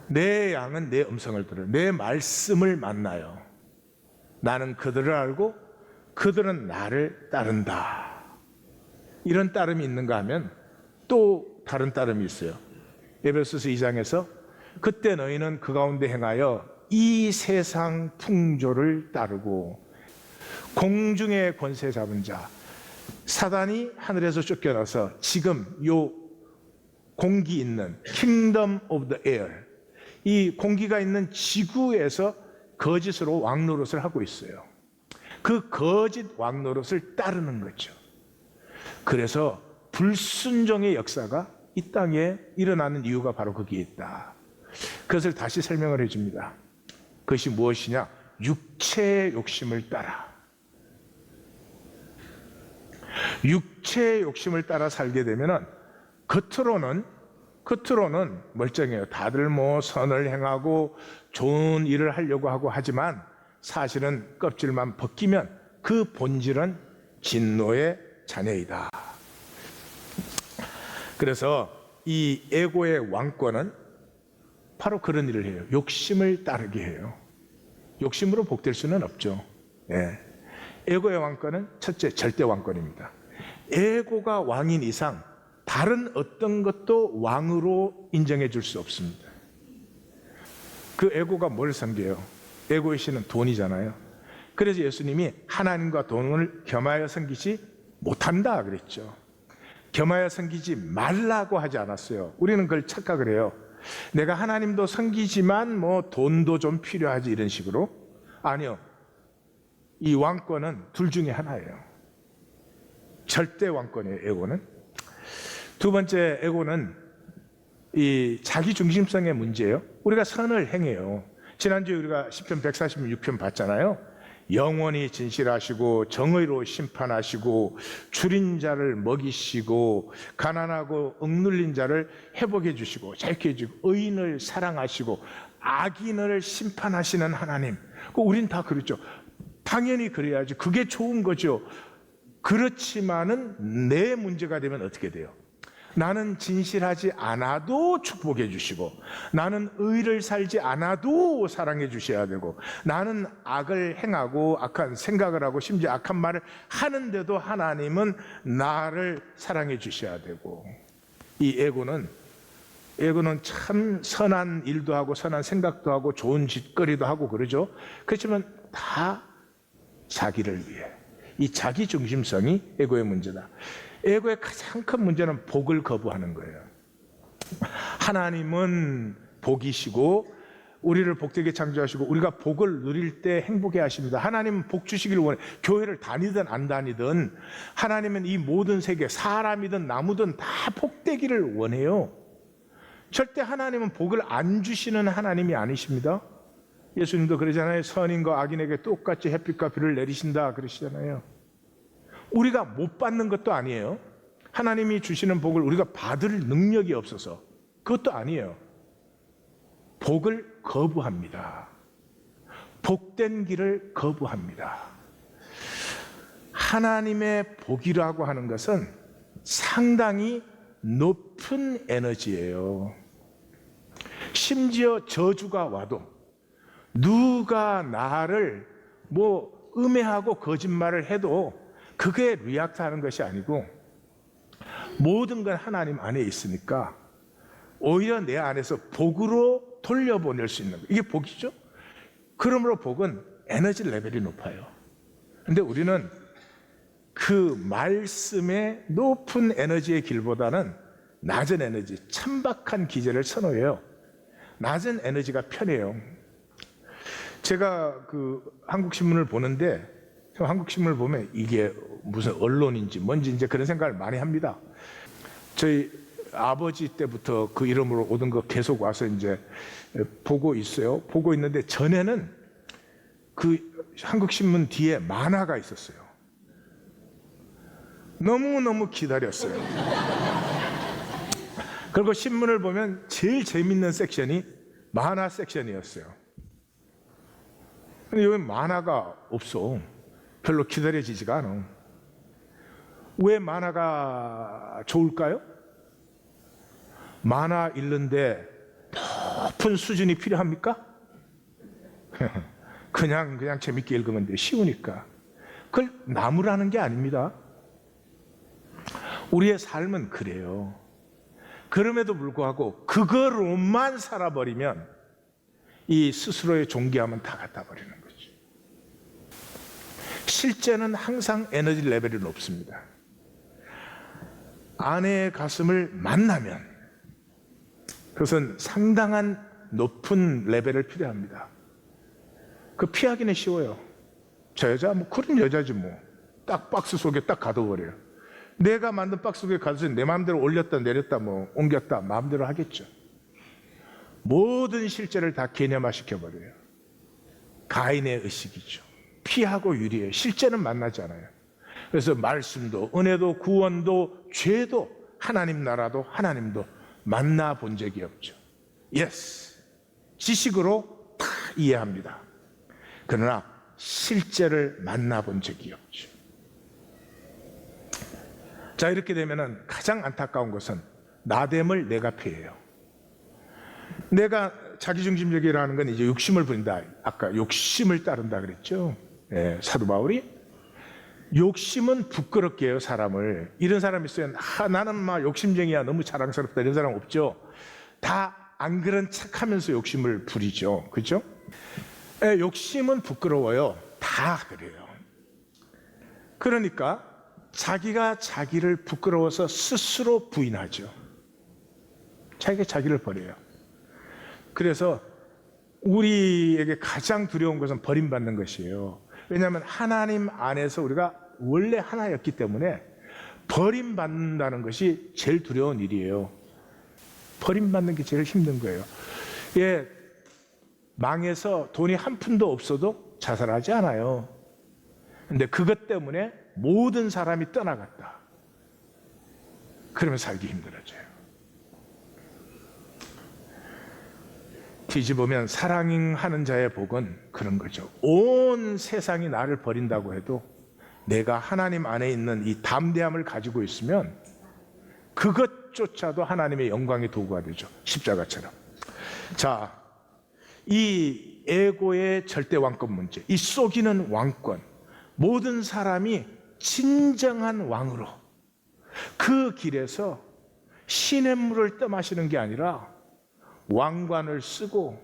내 양은 내 음성을 들어요. 내 말씀을 만나요. 나는 그들을 알고 그들은 나를 따른다. 이런 따름이 있는가 하면 또 다른 따름이 있어요. 에베소서 2장에서 그때 너희는 그 가운데 행하여 이 세상 풍조를 따르고 공중의 권세 잡은 자 사단이 하늘에서 쫓겨나서 지금 요 공기 있는 Kingdom of the Air, 이 공기가 있는 지구에서 거짓으로 왕노릇을 하고 있어요. 그 거짓 왕노릇을 따르는 거죠. 그래서 불순종의 역사가 이 땅에 일어나는 이유가 바로 거기에 있다. 그것을 다시 설명을 해줍니다. 그것이 무엇이냐? 육체의 욕심을 따라. 육체의 욕심을 따라 살게 되면은 겉으로는 멀쩡해요. 다들 뭐 선을 행하고 좋은 일을 하려고 하고 하지만 사실은 껍질만 벗기면 그 본질은 진노의 자녀이다. 그래서 이 에고의 왕권은 바로 그런 일을 해요. 욕심을 따르게 해요. 욕심으로 복될 수는 없죠. 예. 에고의 왕권은 첫째 절대 왕권입니다. 에고가 왕인 이상 다른 어떤 것도 왕으로 인정해 줄 수 없습니다. 그 에고가 뭘 섬겨요? 에고의 신은 돈이잖아요. 그래서 예수님이 하나님과 돈을 겸하여 섬기지 못한다 그랬죠. 겸하여 섬기지 말라고 하지 않았어요. 우리는 그걸 착각을 해요. 내가 하나님도 섬기지만 뭐 돈도 좀 필요하지 이런 식으로. 아니요. 이 왕권은 둘 중에 하나예요. 절대 왕권이에요. 에고는. 두 번째 에고는 이 자기 중심성의 문제예요. 우리가 선을 행해요. 지난주에 우리가 시편 146편 봤잖아요. 영원히 진실하시고 정의로 심판하시고 줄인 자를 먹이시고 가난하고 억눌린 자를 회복해 주시고 자유케 해주고 의인을 사랑하시고 악인을 심판하시는 하나님. 우린 다 그렇죠. 당연히 그래야지. 그게 좋은 거죠. 그렇지만은 내 문제가 되면 어떻게 돼요? 나는 진실하지 않아도 축복해 주시고 나는 의를 살지 않아도 사랑해 주셔야 되고 나는 악을 행하고 악한 생각을 하고 심지어 악한 말을 하는데도 하나님은 나를 사랑해 주셔야 되고 이 에고는 참 선한 일도 하고 선한 생각도 하고 좋은 짓거리도 하고 그러죠. 그렇지만 다 자기를 위해 이 자기 중심성이 에고의 문제다. 에고의 가장 큰 문제는 복을 거부하는 거예요. 하나님은 복이시고 우리를 복되게 창조하시고 우리가 복을 누릴 때 행복해 하십니다. 하나님은 복 주시길 원해. 교회를 다니든 안 다니든 하나님은 이 모든 세계 사람이든 나무든 다 복되기를 원해요. 절대 하나님은 복을 안 주시는 하나님이 아니십니다. 예수님도 그러잖아요. 선인과 악인에게 똑같이 햇빛과 비를 내리신다 그러시잖아요. 우리가 못 받는 것도 아니에요. 하나님이 주시는 복을 우리가 받을 능력이 없어서 그것도 아니에요. 복을 거부합니다. 복된 길을 거부합니다. 하나님의 복이라고 하는 것은 상당히 높은 에너지예요. 심지어 저주가 와도 누가 나를 뭐 음해하고 거짓말을 해도 그게 리액트하는 것이 아니고 모든 건 하나님 안에 있으니까 오히려 내 안에서 복으로 돌려보낼 수 있는 거. 이게 복이죠. 그러므로 복은 에너지 레벨이 높아요. 근데 우리는 그 말씀의 높은 에너지의 길보다는 낮은 에너지, 천박한 기제를 선호해요. 낮은 에너지가 편해요. 제가 그 한국신문을 보는데 한국신문을 보면 이게 무슨 언론인지 뭔지 이제 그런 생각을 많이 합니다. 저희 아버지 때부터 그 이름으로 오던 거 계속 와서 이제 보고 있어요. 보고 있는데 전에는 그 한국신문 뒤에 만화가 있었어요. 너무너무 기다렸어요. 그리고 신문을 보면 제일 재밌는 섹션이 만화 섹션이었어요. 근데 여기 만화가 없어. 별로 기다려지지가 않아. 왜 만화가 좋을까요? 만화 읽는데 높은 수준이 필요합니까? 그냥 재밌게 읽으면 돼. 쉬우니까. 그걸 나무라는 게 아닙니다. 우리의 삶은 그래요. 그럼에도 불구하고 그거로만 살아버리면 이 스스로의 존귀함은 다 갖다 버리는 거죠. 실제는 항상 에너지 레벨이 높습니다. 아내의 가슴을 만나면 그것은 상당한 높은 레벨을 필요합니다. 그 피하기는 쉬워요. 저 여자 뭐 그런 여자지 뭐. 딱 박스 속에 딱 가둬버려요. 내가 만든 박스 속에 가둬서 내 마음대로 올렸다 내렸다 뭐 옮겼다 마음대로 하겠죠. 모든 실제를 다 개념화 시켜버려요. 가인의 의식이죠. 피하고 유리해요. 실제는 만나지 않아요. 그래서 말씀도 은혜도 구원도 죄도 하나님 나라도 하나님도 만나본 적이 없죠. 예스, 지식으로 다 이해합니다. 그러나 실제를 만나본 적이 없죠. 자, 이렇게 되면은 가장 안타까운 것은 나됨을 내가 피해요. 내가 자기중심적이라는 건 이제 욕심을 부린다. 아까 욕심을 따른다 그랬죠. 예, 사도 바울이 욕심은 부끄럽게 해요, 사람을. 이런 사람이 있어요. 나는 막 욕심쟁이야, 너무 자랑스럽다, 이런 사람 없죠. 다 안 그런 척하면서 욕심을 부리죠. 그렇죠? 예, 욕심은 부끄러워요. 다 그래요. 그러니까 자기가 자기를 부끄러워서 스스로 부인하죠. 자기가 자기를 버려요. 그래서 우리에게 가장 두려운 것은 버림받는 것이에요. 왜냐하면 하나님 안에서 우리가 원래 하나였기 때문에 버림받는다는 것이 제일 두려운 일이에요. 버림받는 게 제일 힘든 거예요. 예, 망해서 돈이 한 푼도 없어도 자살하지 않아요. 근데 그것 때문에 모든 사람이 떠나갔다. 그러면 살기 힘들어져요. 뒤집으면 사랑하는 자의 복은 그런 거죠. 온 세상이 나를 버린다고 해도 내가 하나님 안에 있는 이 담대함을 가지고 있으면 그것조차도 하나님의 영광의 도구가 되죠. 십자가처럼. 자, 이 에고의 절대 왕권 문제, 이 속이는 왕권, 모든 사람이 진정한 왕으로 그 길에서 시냇물을 떠마시는 게 아니라 왕관을 쓰고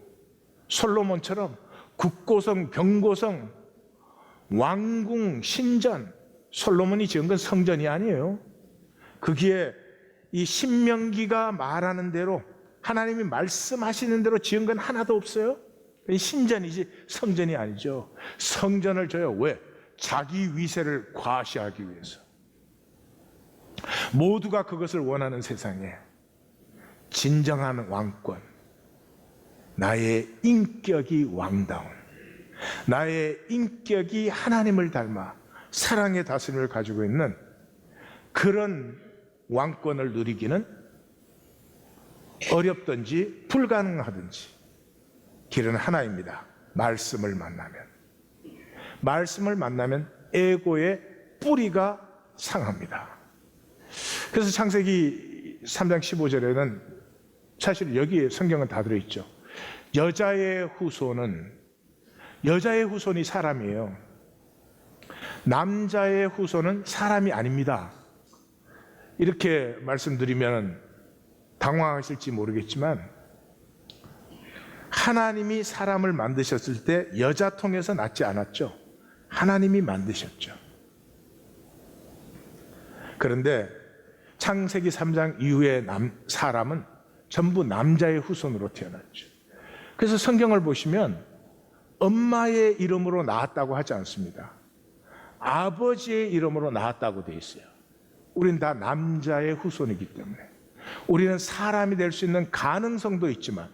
솔로몬처럼 국고성, 병고성, 왕궁, 신전, 솔로몬이 지은 건 성전이 아니에요. 거기에 이 신명기가 말하는 대로 하나님이 말씀하시는 대로 지은 건 하나도 없어요. 신전이지 성전이 아니죠. 성전을 줘요. 왜? 자기 위세를 과시하기 위해서. 모두가 그것을 원하는 세상에 진정한 왕권, 나의 인격이 왕다운, 나의 인격이 하나님을 닮아 사랑의 다스림을 가지고 있는 그런 왕권을 누리기는 어렵든지 불가능하든지 길은 하나입니다. 말씀을 만나면. 말씀을 만나면 에고의 뿌리가 상합니다. 그래서 창세기 3장 15절에는 사실 여기에 성경은 다 들어있죠. 여자의 후손이 사람이에요. 남자의 후손은 사람이 아닙니다. 이렇게 말씀드리면 당황하실지 모르겠지만 하나님이 사람을 만드셨을 때 여자 통해서 낳지 않았죠. 하나님이 만드셨죠. 그런데 창세기 3장 이후의 사람은 전부 남자의 후손으로 태어났죠. 그래서 성경을 보시면 엄마의 이름으로 낳았다고 하지 않습니다. 아버지의 이름으로 낳았다고 돼 있어요. 우린 다 남자의 후손이기 때문에 우리는 사람이 될 수 있는 가능성도 있지만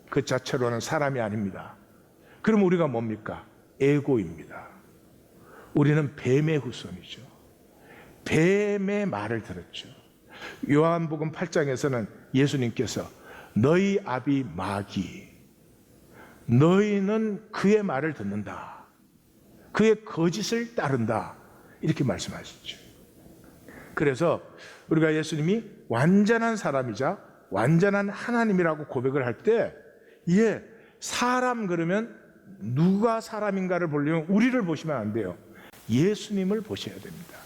그 자체로는 사람이 아닙니다. 그럼 우리가 뭡니까? 에고입니다. 우리는 뱀의 후손이죠. 뱀의 말을 들었죠. 요한복음 8장에서는 예수님께서 너희 아비 마귀, 너희는 그의 말을 듣는다, 그의 거짓을 따른다, 이렇게 말씀하셨죠. 그래서 우리가 예수님이 완전한 사람이자 완전한 하나님이라고 고백을 할 때, 예, 사람 그러면 누가 사람인가를 보려면 우리를 보시면 안 돼요. 예수님을 보셔야 됩니다.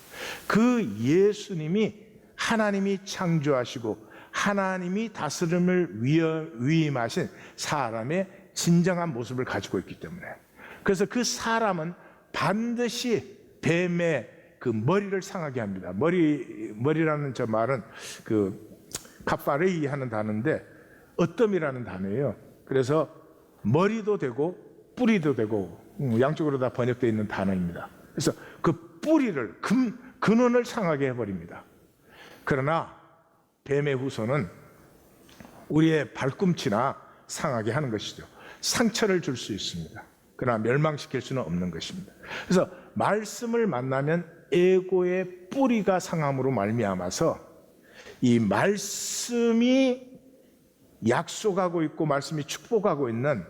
그 예수님이 하나님이 창조하시고 하나님이 다스림을 위임하신 사람의 진정한 모습을 가지고 있기 때문에. 그래서 그 사람은 반드시 뱀의 그 머리를 상하게 합니다. 머리라는 저 말은 그 카파레이 하는 단어인데 어뜸이라는 단어예요. 그래서 머리도 되고 뿌리도 되고 양쪽으로 다 번역되어 있는 단어입니다. 그래서 그 뿌리를 근원을 상하게 해버립니다. 그러나 뱀의 후손은 우리의 발꿈치나 상하게 하는 것이죠. 상처를 줄 수 있습니다. 그러나 멸망시킬 수는 없는 것입니다. 그래서 말씀을 만나면 에고의 뿌리가 상함으로 말미암아서 이 말씀이 약속하고 있고 말씀이 축복하고 있는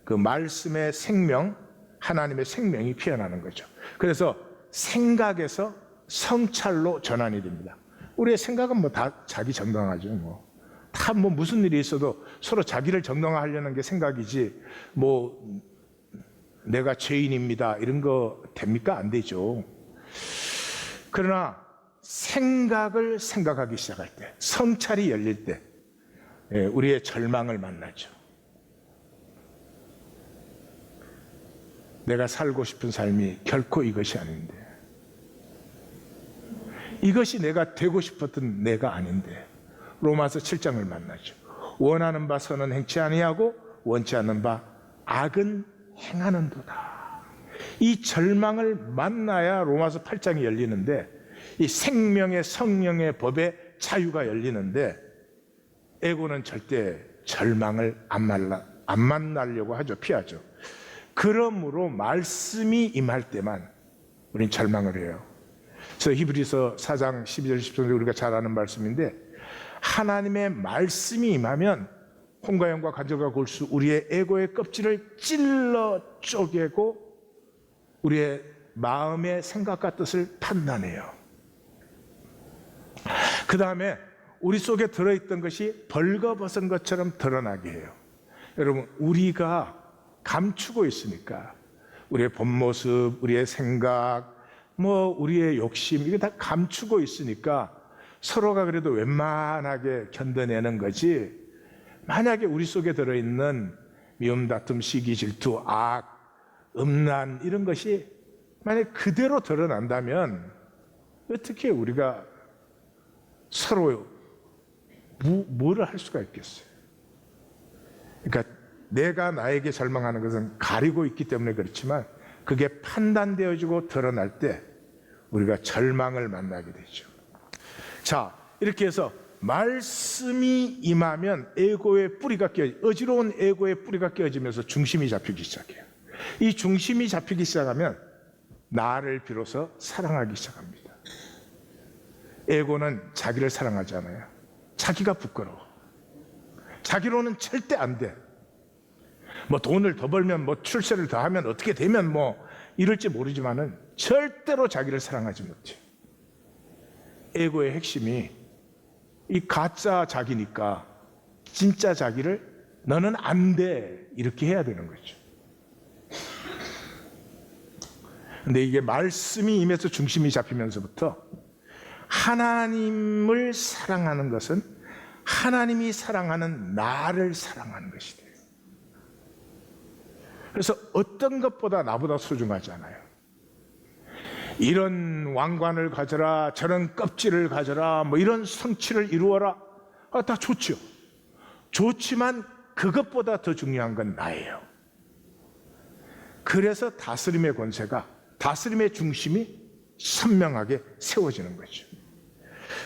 그 말씀의 생명, 하나님의 생명이 피어나는 거죠. 그래서 생각에서 성찰로 전환이 됩니다. 우리의 생각은 뭐 다 자기 정당하죠. 다 무슨 일이 있어도 서로 자기를 정당화하려는 게 생각이지 뭐 내가 죄인입니다 이런 거 됩니까? 안 되죠. 그러나 생각을 생각하기 시작할 때, 성찰이 열릴 때 우리의 절망을 만나죠. 내가 살고 싶은 삶이 결코 이것이 아닌데, 이것이 내가 되고 싶었던 내가 아닌데, 로마서 7장을 만나죠. 원하는 바 선은 행치 아니하고 원치 않는 바 악은 행하는도다. 이 절망을 만나야 로마서 8장이 열리는데, 이 생명의 성령의 법의 자유가 열리는데, 에고는 절대 절망을 안 만나려고 하죠. 피하죠. 그러므로 말씀이 임할 때만 우린 절망을 해요. 그래서 히브리서 4장 12절 13절 우리가 잘 아는 말씀인데, 하나님의 말씀이 임하면 혼과 영과 간절과 골수 우리의 에고의 껍질을 찔러 쪼개고 우리의 마음의 생각과 뜻을 판단해요. 그 다음에 우리 속에 들어있던 것이 벌거벗은 것처럼 드러나게 해요. 여러분, 우리가 감추고 있으니까 우리의 본 모습, 우리의 생각, 우리의 욕심, 이게 다 감추고 있으니까 서로가 그래도 웬만하게 견뎌내는 거지, 만약에 우리 속에 들어있는 미움, 다툼, 시기, 질투, 악, 음란 이런 것이 만약 그대로 드러난다면 어떻게 우리가 서로 뭐를 할 수가 있겠어요? 그러니까 내가 나에게 절망하는 것은 가리고 있기 때문에 그렇지만 그게 판단되어지고 드러날 때 우리가 절망을 만나게 되죠. 자, 이렇게 해서 말씀이 임하면 에고의 뿌리가 어지러운 에고의 뿌리가 깨어지면서 중심이 잡히기 시작해요. 이 중심이 잡히기 시작하면 나를 비로소 사랑하기 시작합니다. 에고는 자기를 사랑하지 않아요. 자기가 부끄러워. 자기로는 절대 안 돼. 돈을 더 벌면 출세를 더 하면 어떻게 되면 이럴지 모르지만은 절대로 자기를 사랑하지 못해. 에고의 핵심이 이 가짜 자기니까 진짜 자기를 너는 안 돼 이렇게 해야 되는 거죠. 근데 이게 말씀이 임해서 중심이 잡히면서부터 하나님을 사랑하는 것은 하나님이 사랑하는 나를 사랑하는 것이 돼요. 그래서 어떤 것보다 나보다 소중하지 않아요. 이런 왕관을 가져라, 저런 껍질을 가져라, 이런 성취를 이루어라, 다 좋죠. 좋지만 그것보다 더 중요한 건 나예요. 그래서 다스림의 권세가, 다스림의 중심이 선명하게 세워지는 거죠.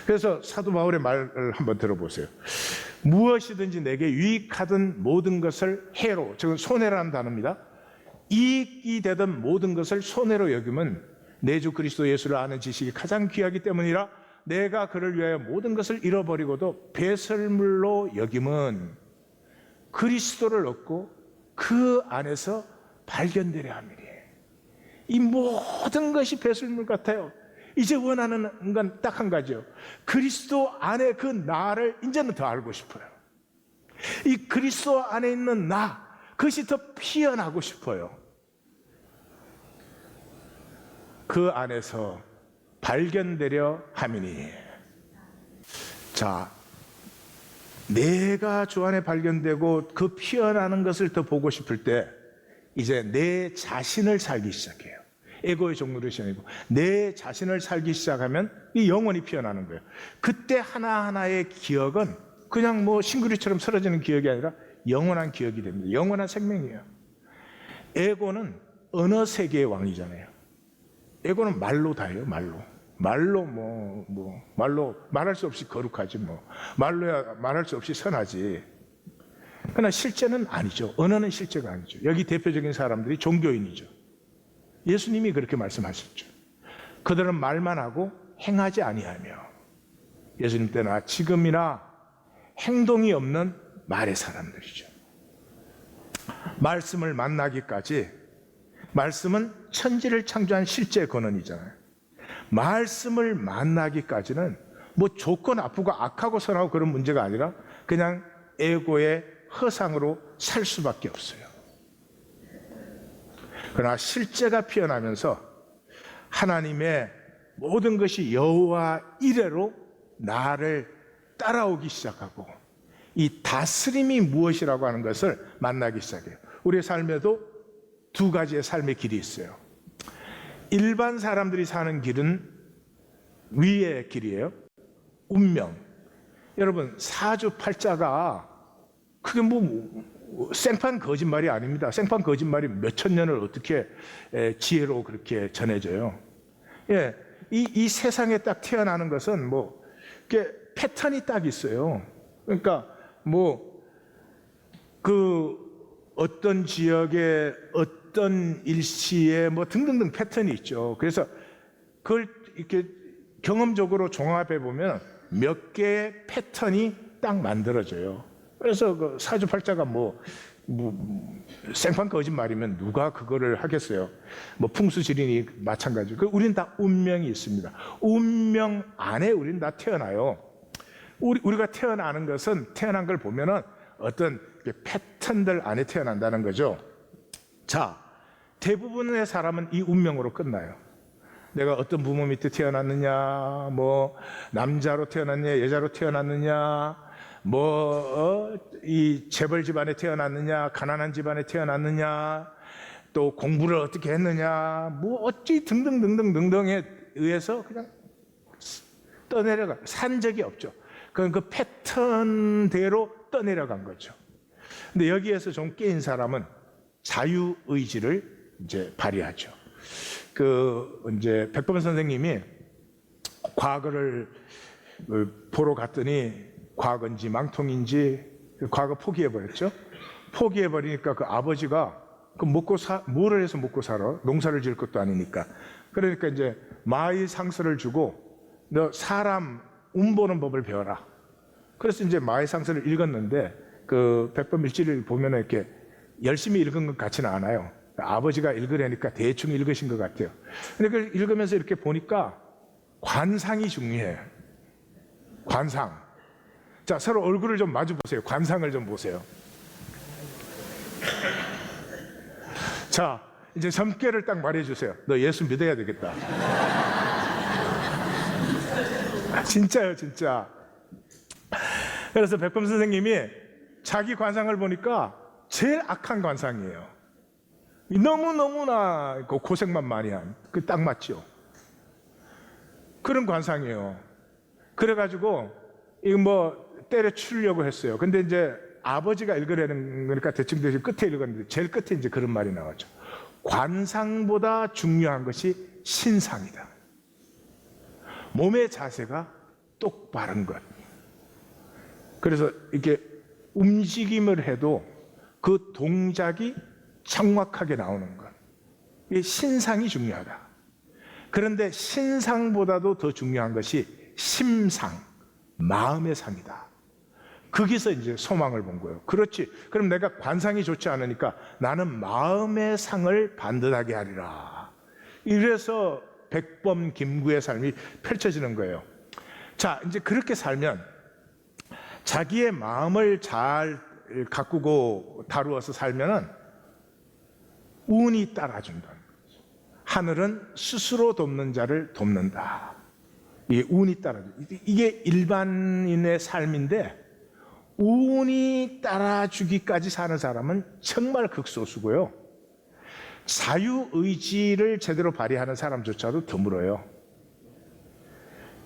그래서 사도 바울의 말을 한번 들어보세요. 무엇이든지 내게 유익하던 모든 것을 해로, 즉 손해라는 단어입니다. 이익이 되던 모든 것을 손해로 여기면 내 주 그리스도 예수를 아는 지식이 가장 귀하기 때문이라 내가 그를 위하여 모든 것을 잃어버리고도 배설물로 여김은 그리스도를 얻고 그 안에서 발견되려 함이니. 이 모든 것이 배설물 같아요. 이제 원하는 건 딱 한 가지요. 그리스도 안에 그 나를 이제는 더 알고 싶어요. 이 그리스도 안에 있는 나, 그것이 더 피어나고 싶어요. 그 안에서 발견되려 함이니. 자, 내가 주 안에 발견되고 그 피어나는 것을 더 보고 싶을 때 이제 내 자신을 살기 시작해요. 에고의 종류를 시작하고 내 자신을 살기 시작하면 이 영혼이 피어나는 거예요. 그때 하나하나의 기억은 그냥 뭐 싱그리처럼 사라지는 기억이 아니라 영원한 기억이 됩니다. 영원한 생명이에요. 에고는 언어 세계의 왕이잖아요. 에고는 말로 다 해요. 말로 말로 말할 수 없이 거룩하지 뭐. 말로야 말할 수 없이 선하지. 그러나 실제는 아니죠. 언어는 실제가 아니죠. 여기 대표적인 사람들이 종교인이죠. 예수님이 그렇게 말씀하셨죠. 그들은 말만 하고 행하지 아니하며. 예수님 때나 지금이나 행동이 없는 말의 사람들이죠. 말씀을 만나기까지, 말씀은 천지를 창조한 실제 근원이잖아요. 말씀을 만나기까지는 뭐 조건 나쁘고 악하고 선하고 그런 문제가 아니라 그냥 에고의 허상으로 살 수밖에 없어요. 그러나 실제가 피어나면서 하나님의 모든 것이 여호와 이래로 나를 따라오기 시작하고 이 다스림이 무엇이라고 하는 것을 만나기 시작해요. 우리의 삶에도 두 가지의 삶의 길이 있어요. 일반 사람들이 사는 길은 위의 길이에요. 운명. 여러분, 사주팔자가 그게 뭐 생판 거짓말이 아닙니다. 생판 거짓말이 몇천 년을 어떻게 지혜로 그렇게 전해져요. 예, 이 세상에 딱 태어나는 것은 뭐 이게 패턴이 딱 있어요. 그러니까 뭐 그 어떤 지역에 어떤 일시에 뭐 등등등 패턴이 있죠. 그래서 그걸 이렇게 경험적으로 종합해 보면 몇 개의 패턴이 딱 만들어져요. 그래서 그 사주팔자가 뭐 생판 거짓말이면 누가 그거를 하겠어요. 뭐 풍수지린이 마찬가지고. 우리는 다 운명이 있습니다. 운명 안에 우리는 다 태어나요. 우리가 태어나는 것은 태어난 걸 보면은 어떤 패턴들 안에 태어난다는 거죠. 자, 대부분의 사람은 이 운명으로 끝나요. 내가 어떤 부모 밑에 태어났느냐, 뭐 남자로 태어났느냐, 여자로 태어났느냐, 이 재벌 집안에 태어났느냐, 가난한 집안에 태어났느냐, 또 공부를 어떻게 했느냐, 뭐 어찌 등등등등등등에 의해서 그냥 떠내려가 산 적이 없죠. 그 패턴대로 떠내려간 거죠. 근데 여기에서 좀 깨인 사람은 자유 의지를 이제 발휘하죠. 이제 백범 선생님이 과거를 보러 갔더니 과거인지 망통인지 과거 포기해버렸죠. 포기해버리니까 그 아버지가 뭐를 해서 먹고 살아? 농사를 지을 것도 아니니까. 그러니까 이제 마의 상서를 주고 너 사람 운보는 법을 배워라. 그래서 이제 마의 상서를 읽었는데 그 백범 일지를 보면 이렇게 열심히 읽은 것 같지는 않아요. 아버지가 읽으려니까 대충 읽으신 것 같아요. 근데 그걸 읽으면서 이렇게 보니까 관상이 중요해요. 관상. 자, 서로 얼굴을 좀 마주 보세요. 관상을 좀 보세요. 자, 이제 점괘를 딱 말해주세요. 너 예수 믿어야 되겠다. 진짜요, 진짜. 그래서 백범 선생님이 자기 관상을 보니까 제일 악한 관상이에요. 너무너무나 고생만 많이 한, 그 딱 맞죠? 그런 관상이에요. 그래가지고, 이거 뭐, 때려치려고 했어요. 근데 이제 아버지가 읽으려는 거니까 대충 끝에 읽었는데, 제일 끝에 이제 그런 말이 나왔죠. 관상보다 중요한 것이 신상이다. 몸의 자세가 똑바른 것. 그래서 이렇게 움직임을 해도 그 동작이 정확하게 나오는 것. 이 신상이 중요하다. 그런데 신상보다도 더 중요한 것이 심상, 마음의 상이다. 거기서 이제 소망을 본 거예요. 그렇지. 그럼 내가 관상이 좋지 않으니까 나는 마음의 상을 반듯하게 하리라. 이래서 백범 김구의 삶이 펼쳐지는 거예요. 자, 이제 그렇게 살면 자기의 마음을 잘 가꾸고 다루어서 살면은 운이 따라준다. 하늘은 스스로 돕는 자를 돕는다. 이게 운이 따라준다. 이게 일반인의 삶인데 운이 따라주기까지 사는 사람은 정말 극소수고요. 자유의지를 제대로 발휘하는 사람조차도 드물어요.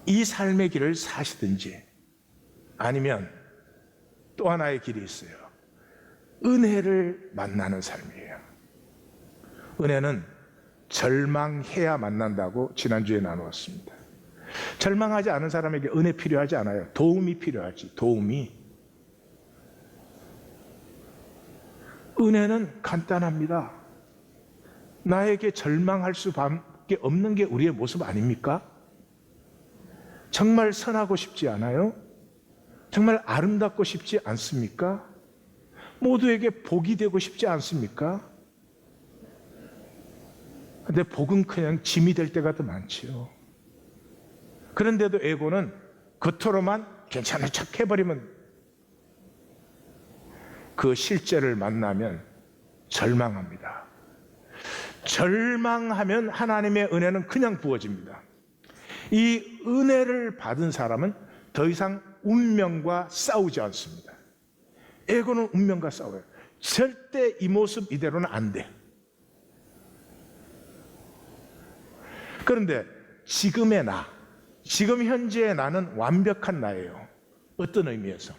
이 삶의 길을 사시든지 아니면 또 하나의 길이 있어요. 은혜를 만나는 삶이에요. 은혜는 절망해야 만난다고 지난주에 나누었습니다. 절망하지 않은 사람에게 은혜 필요하지 않아요. 도움이 필요하지. 도움이. 은혜는 간단합니다. 나에게 절망할 수밖에 없는 게 우리의 모습 아닙니까? 정말 선하고 싶지 않아요? 정말 아름답고 싶지 않습니까? 모두에게 복이 되고 싶지 않습니까? 근데 복은 그냥 짐이 될 때가 더 많지요. 그런데도 에고는 겉으로만 괜찮은 척 해버리면 그 실제를 만나면 절망합니다. 절망하면 하나님의 은혜는 그냥 부어집니다. 이 은혜를 받은 사람은 더 이상 운명과 싸우지 않습니다. 에고는 운명과 싸워요. 절대 이 모습 이대로는 안 돼. 그런데 지금의 나, 지금 현재의 나는 완벽한 나예요. 어떤 의미에서?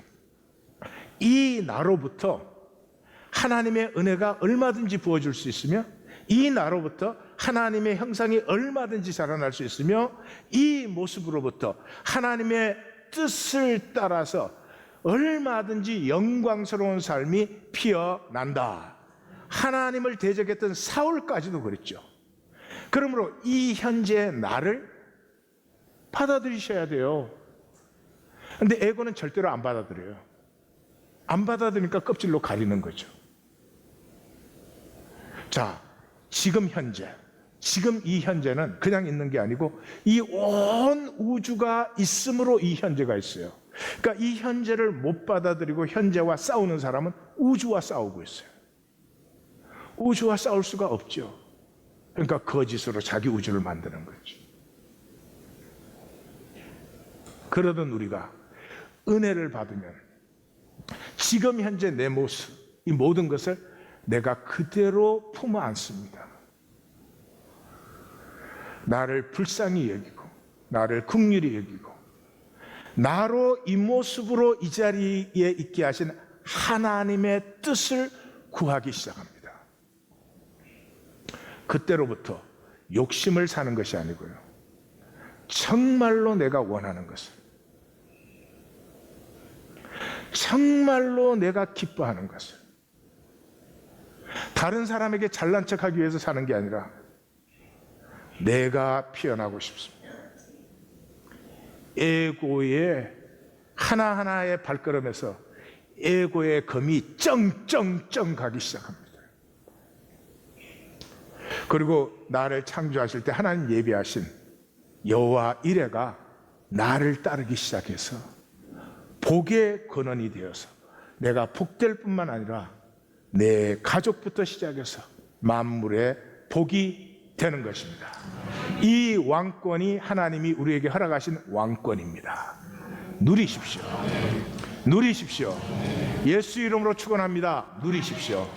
이 나로부터 하나님의 은혜가 얼마든지 부어줄 수 있으며 이 나로부터 하나님의 형상이 얼마든지 자라날 수 있으며 이 모습으로부터 하나님의 뜻을 따라서 얼마든지 영광스러운 삶이 피어난다. 하나님을 대적했던 사울까지도 그랬죠. 그러므로 이 현재의 나를 받아들이셔야 돼요. 그런데 에고는 절대로 안 받아들여요. 안 받아들이니까 껍질로 가리는 거죠. 자, 지금 현재, 지금 이 현재는 그냥 있는 게 아니고 이 온 우주가 있으므로 이 현재가 있어요. 그러니까 이 현재를 못 받아들이고 현재와 싸우는 사람은 우주와 싸우고 있어요. 우주와 싸울 수가 없죠. 그러니까 거짓으로 자기 우주를 만드는 거죠. 그러던 우리가 은혜를 받으면 지금 현재 내 모습, 이 모든 것을 내가 그대로 품어 안습니다. 나를 불쌍히 여기고 나를 긍휼히 여기고 나로 이 모습으로 이 자리에 있게 하신 하나님의 뜻을 구하기 시작합니다. 그때로부터 욕심을 사는 것이 아니고요. 정말로 내가 원하는 것을, 정말로 내가 기뻐하는 것을, 다른 사람에게 잘난 척하기 위해서 사는 게 아니라 내가 피어나고 싶습니다. 에고의 하나하나의 발걸음에서 에고의 검이 쩡쩡쩡 가기 시작합니다. 그리고 나를 창조하실 때 하나님 예비하신 여호와 이레가 나를 따르기 시작해서 복의 근원이 되어서 내가 복될 뿐만 아니라 내 가족부터 시작해서 만물의 복이 되는 것입니다. 이 왕권이 하나님이 우리에게 허락하신 왕권입니다. 누리십시오. 누리십시오. 예수 이름으로 축원합니다. 누리십시오.